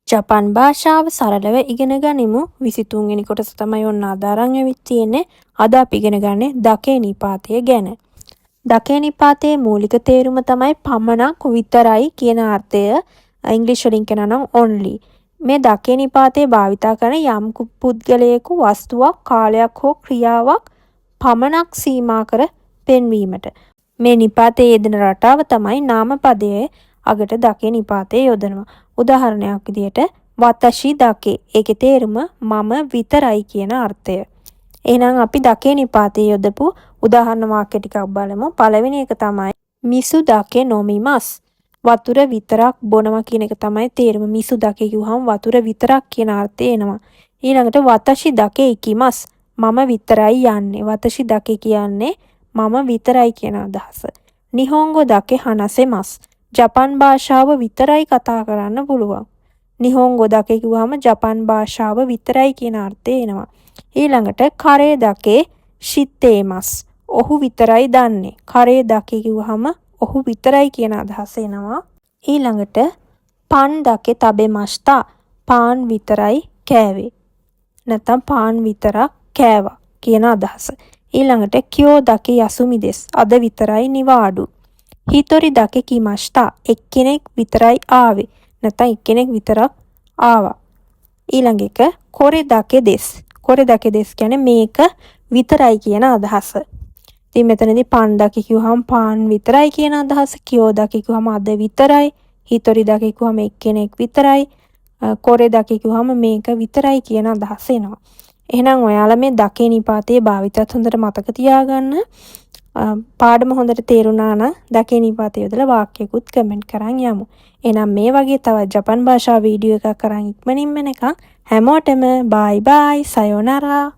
ජපන් භාෂාව සරලව ඉගෙන ගනිමු. 23 වෙනි කොටස තමයි ඔන්න අද අරන් ඇවිත් තියෙන්නේ. අද අපි ඉගෙන ගන්නේ දකේ නිපාතය ගැන. දකේ නිපාතයේ මූලික තේරුම තමයි පමණක් විතරයි කියන අර්ථය. ඉංග්‍රීසි වලින් කියනවා නම් only. මේ දකේ නිපාතයේ භාවිතා කරන යම් පුද්ගලයෙකු වස්තුවක් කාලයක් හෝ ක්‍රියාවක් පමණක් සීමා කර පෙන්වීමට. මේ නිපාතයේ යෙදෙන රටාව තමයි නාමපදයේ අගට දකේ නිපාතයේ යොදනවා. උදාහරණයක් විදියට වතෂි දකේ. ඒකේ තේරුම මම විතරයි කියන අර්ථය. එහෙනම් අපි දකේ නිපාතයේ යොදපු උදාහරණ වාක්‍ය ටිකක් බලමු. පළවෙනි එක තමයි මිසු දකේ නොමිමස්. වතුර විතරක් බොනවා කියන එක තමයි තේරුම. මිසු දකේ කිව්වහම වතුර විතරක් කියන අර්ථය එනවා. ඊළඟට වතෂි දකේ ඉකිමස්. මම විතරයි යන්නේ. වතෂි දකේ කියන්නේ මම විතරයි කියන අදහස. නිහොන්ගෝ දකේ හනසෙමස්. ජපන් භාෂාව විතරයි කතා කරන්න පුළුවන්. නිහොන්ගෝ දකේ කිව්වහම ජපන් භාෂාව විතරයි කියන අර්ථය එනවා. ඊළඟට කරේ දකේ ශිත්තේමස්. ඔහු විතරයි දන්නේ. කරේ දකේ කිව්වහම ඔහු විතරයි කියන අදහස එනවා. ඊළඟට පන් දකේ තබෙමස්තා. පාන් විතරයි කෑවේ. නැත්නම් පාන් විතරක් කෑවා කියන අදහස. ඊළඟට කියෝ දකේ යසුමිදෙස්. අද විතරයි නිවාඩු. හිතොරි දකේ කිමස්තා. එක්කෙනෙක් විතරයි ආවේ. නැත්නම් එක්කෙනෙක් විතරක් ආවා. ඊළඟ එක කොරේ දකේ දෙස්. කොරේ දකේ දෙස් කියන්නේ මේක විතරයි කියන අදහස. ඉතින් මෙතනදී පන් දකේ කිව්වහම පාන් විතරයි කියන අදහස. කියෝ දකේ කිව්වහම අද විතරයි. හිතොරි දකේ කිව්වහම එක්කෙනෙක් විතරයි. කොරේ දකේ කිව්වහම මේක විතරයි කියන අදහස එනවා. එහෙනම් ඔයාලා මේ දකේ නිපාතයේ භාවිතයත් හොඳට මතක තියාගන්න. පාඩම හොඳට තේරුණා නම් දකේ නිපාතය යොදලා වාක්‍යයකුත් කමෙන්ට් කරන් යමු. එහෙනම් මේ වගේ තවත් ජපන් භාෂා වීඩියෝ එකක් කරන් ඉක්මනින්ම එනකම් හැමෝටම බයි බයි සයෝනාරා.